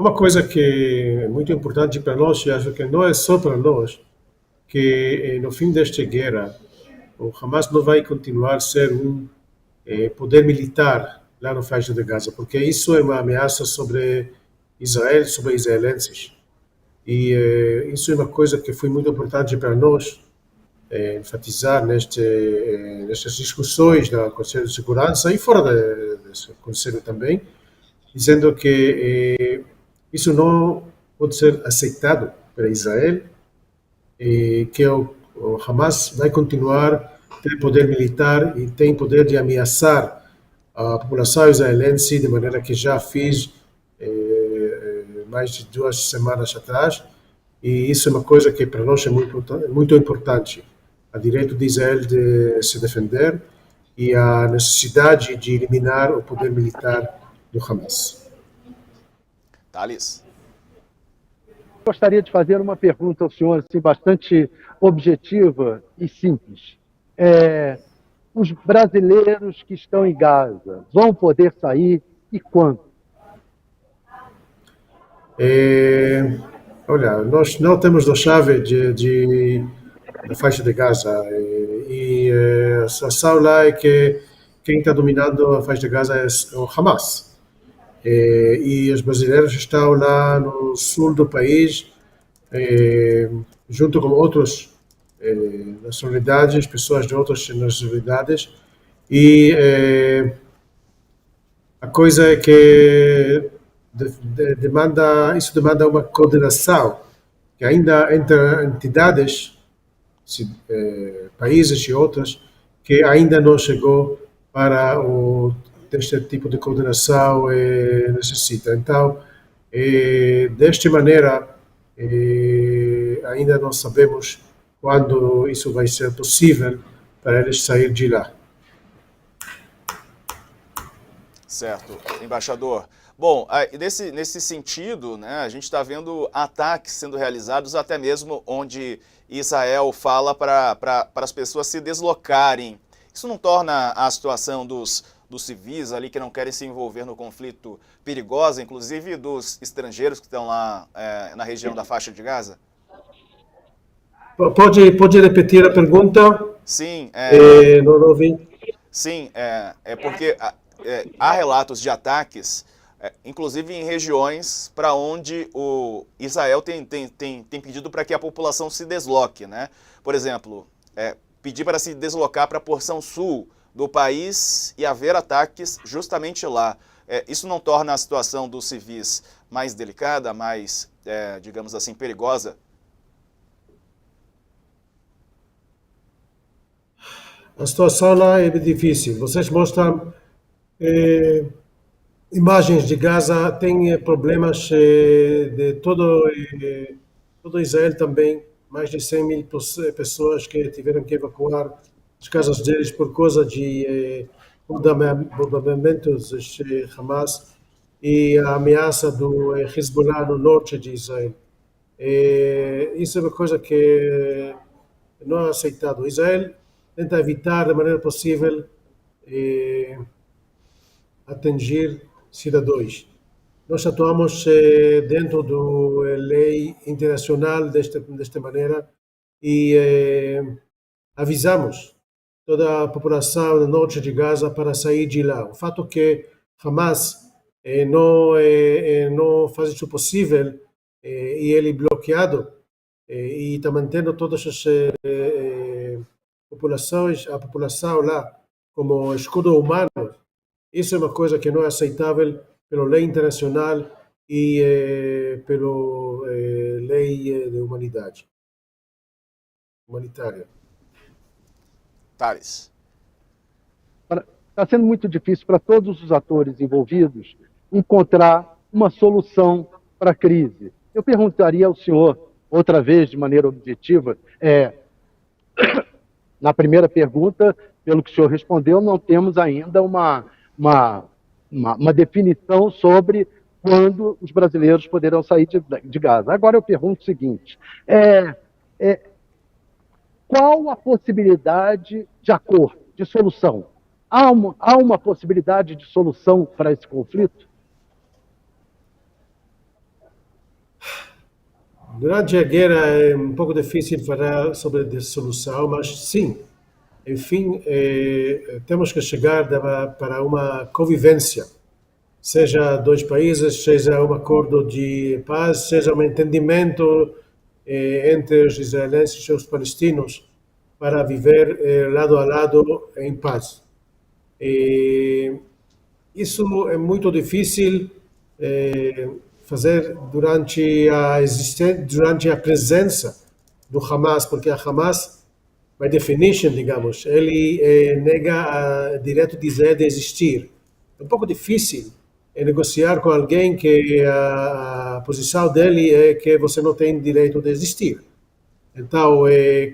Uma coisa que é muito importante para nós, e acho que não é só para nós, que no fim desta guerra, o Hamas não vai continuar a ser um poder militar lá no faixa de Gaza, porque isso é uma ameaça sobre Israel, sobre israelenses. E isso é uma coisa que foi muito importante para nós enfatizar nestas discussões da Conselho de Segurança e fora desse Conselho também, dizendo que isso não pode ser aceitado para Israel e que o Hamas vai continuar a ter poder militar e tem poder de ameaçar a população israelense de maneira que já fez mais de 2 semanas atrás. E isso é uma coisa que para nós é muito importante. O direito de Israel de se defender e a necessidade de eliminar o poder militar do Hamas. Thales. Gostaria de fazer uma pergunta ao senhor, assim, bastante objetiva e simples. Os brasileiros que estão em Gaza vão poder sair e quando? Olha, nós não temos a chave da faixa de Gaza e a situação lá é que quem está dominando a faixa de Gaza é o Hamas. E os brasileiros estão lá no sul do país, junto com outras nacionalidades, pessoas de outras nacionalidades, e a coisa é que isso demanda uma coordenação, que ainda entre entidades, países e outras, que ainda não chegou para este tipo de coordenação necessita. Então, desta maneira, ainda não sabemos quando isso vai ser possível para eles sair de lá. Certo, embaixador. Bom, nesse sentido, né, a gente está vendo ataques sendo realizados até mesmo onde Israel fala para as pessoas se deslocarem. Isso não torna a situação dos civis ali que não querem se envolver no conflito perigosa, inclusive dos estrangeiros que estão lá na região da faixa de Gaza? Pode repetir a pergunta? Sim, não ouvi. Sim, porque há relatos de ataques, inclusive em regiões para onde o Israel tem pedido para que a população se desloque, né? Por exemplo, pedir para se deslocar para a porção sul do país e haver ataques justamente lá. Isso não torna a situação dos civis mais delicada, mais, digamos assim, perigosa? A situação lá é difícil. Vocês mostram imagens de Gaza, tem problemas de todo Israel também. Mais de 100.000 pessoas que tiveram que evacuar as casas deles por causa de bombardamentos de Hamas e a ameaça do Hezbollah no norte de Israel. Isso é uma coisa que não é aceitável. Israel tenta evitar da maneira possível atingir cidadãos. Nós atuamos dentro da lei internacional desta maneira e avisamos toda a população do norte de Gaza para sair de lá. O fato que Hamas não faz isso possível e ele bloqueado e está mantendo todas as a população lá como escudo humano. Isso é uma coisa que não é aceitável pela lei internacional e pela lei de humanitária. Thales. Está sendo muito difícil para todos os atores envolvidos encontrar uma solução para a crise. Eu perguntaria ao senhor, outra vez, de maneira objetiva, na primeira pergunta, pelo que o senhor respondeu, não temos ainda uma definição sobre quando os brasileiros poderão sair de Gaza. Agora eu pergunto o seguinte, qual a possibilidade de acordo, de solução? Há uma possibilidade de solução para esse conflito? Durante a guerra é um pouco difícil falar sobre dissolução, mas sim, enfim, temos que chegar para uma convivência, seja dois países, seja um acordo de paz, seja um entendimento entre os israelenses e os palestinos para viver lado a lado em paz. E isso é muito difícil fazer durante a presença do Hamas, porque a Hamas, by definition, digamos, ele nega o direito de Israel de existir. É um pouco difícil negociar com alguém que a posição dele é que você não tem direito de existir. Então,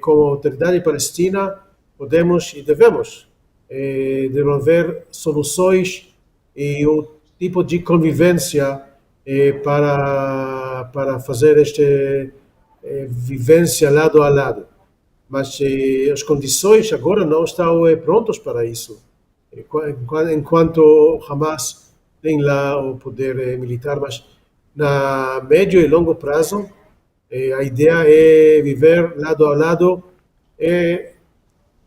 como autoridade palestina, podemos e devemos desenvolver soluções e o tipo de convivência para fazer esta vivência lado a lado. Mas as condições agora não estão prontas para isso. Enquanto Hamas tem lá o poder militar, mas na médio e longo prazo, a ideia é viver lado a lado.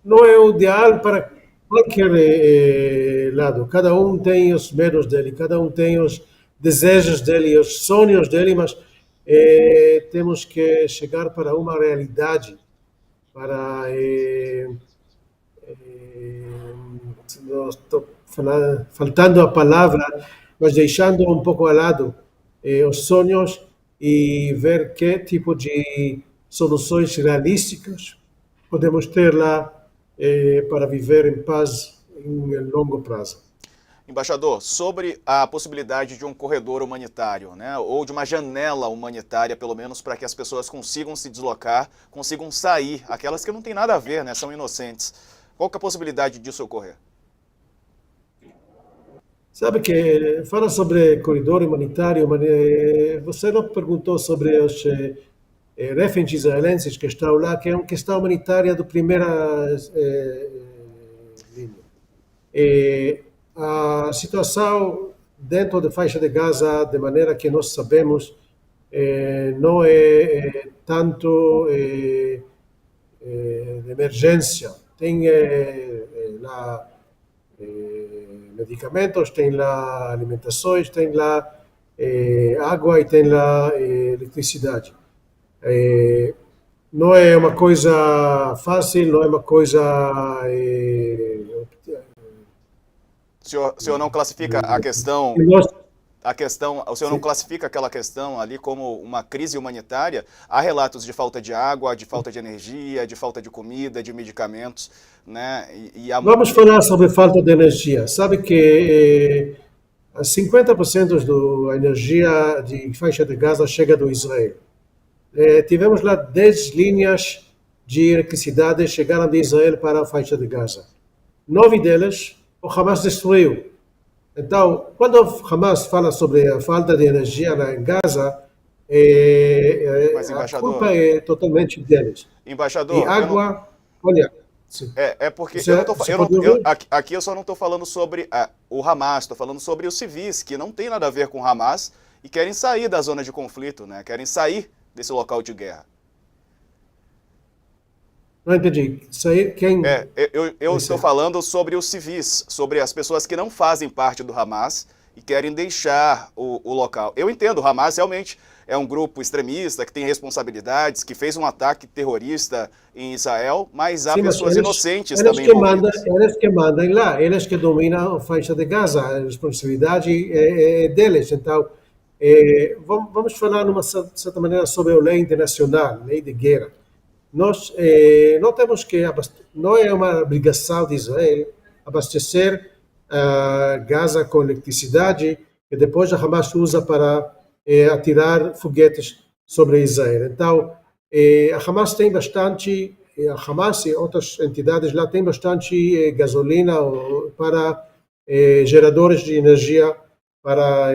Não é o ideal para qualquer lado. Cada um tem os medos dele, cada um tem os desejos dele, os sonhos dele, mas temos que chegar para uma realidade, para não estou faltando a palavra, mas deixando um pouco ao lado os sonhos e ver que tipo de soluções realísticas podemos ter lá para viver em paz em longo prazo. Embaixador, sobre a possibilidade de um corredor humanitário, né, ou de uma janela humanitária, pelo menos, para que as pessoas consigam se deslocar, consigam sair, aquelas que não têm nada a ver, né, são inocentes. Qual que é a possibilidade disso ocorrer? Sabe que fala sobre corredor humanitário, mas você não perguntou sobre os reféns israelenses que estão lá, que é uma questão humanitária de primeira linha. A situação dentro da faixa de Gaza, de maneira que nós sabemos, não é tanto de emergência. Tem lá medicamentos, tem lá alimentações, tem lá água e tem lá eletricidade. Não é uma coisa fácil, não é uma coisa... O senhor não classifica o senhor não classifica aquela questão ali como uma crise humanitária? Há relatos de falta de água, de falta de energia, de falta de comida, de medicamentos, né? Vamos falar sobre falta de energia. Sabe que 50% da energia de faixa de Gaza chega do Israel. Tivemos lá 10 linhas de eletricidade que chegaram de Israel para a faixa de Gaza. 9 delas o Hamas destruiu. Então, quando o Hamas fala sobre a falta de energia lá em Gaza, a culpa é totalmente deles. Embaixador, e água, olha... Porque aqui eu só não estou falando sobre o Hamas, estou falando sobre os civis, que não tem nada a ver com o Hamas e querem sair da zona de conflito, né? Querem sair desse local de guerra. Não entendi. Sair quem? Eu estou falando sobre os civis, sobre as pessoas que não fazem parte do Hamas e querem deixar o local. Eu entendo, o Hamas realmente é um grupo extremista que tem responsabilidades, que fez um ataque terrorista em Israel, mas há pessoas inocentes também envolvidas. Eles que mandam lá, eles que dominam a faixa de Gaza, a responsabilidade é deles. Então, vamos falar de uma certa maneira sobre a lei internacional, lei de guerra. Nós não temos que não é uma obrigação de Israel abastecer Gaza com eletricidade que depois a Hamas usa para atirar foguetes sobre Israel. Então, a Hamas tem bastante, a Hamas e outras entidades lá têm bastante gasolina para geradores de energia para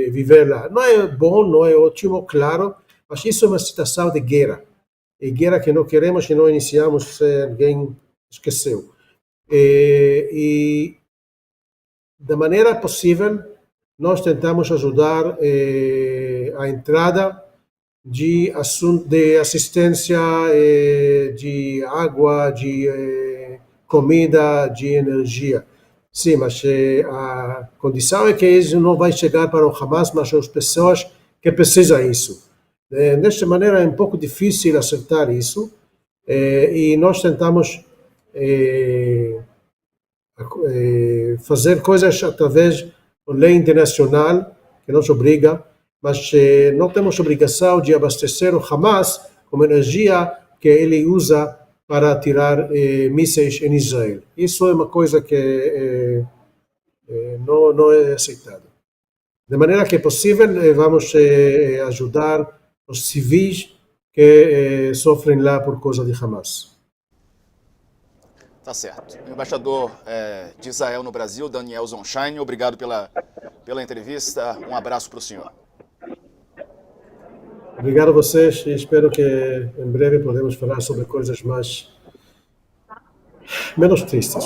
viver lá. Não é bom, não é ótimo, claro, mas isso é uma situação de guerra. E guerra que não queremos e não iniciamos se alguém esqueceu. E da maneira possível, nós tentamos ajudar a entrada de assistência de água, de comida, de energia. Sim, mas a condição é que isso não vai chegar para o Hamas, mas as pessoas que precisam disso. Desta maneira é um pouco difícil acertar isso, e nós tentamos fazer coisas através da lei internacional, que nos obriga, mas não temos obrigação de abastecer o Hamas com energia que ele usa para atirar mísseis em Israel. Isso é uma coisa que não é aceitável. De maneira que é possível, vamos ajudar os civis que sofrem lá por causa de Hamas. Tá certo. O embaixador de Israel no Brasil, Daniel Zonshine, obrigado pela entrevista. Um abraço para o senhor. Obrigado a vocês e espero que em breve podemos falar sobre coisas menos tristes.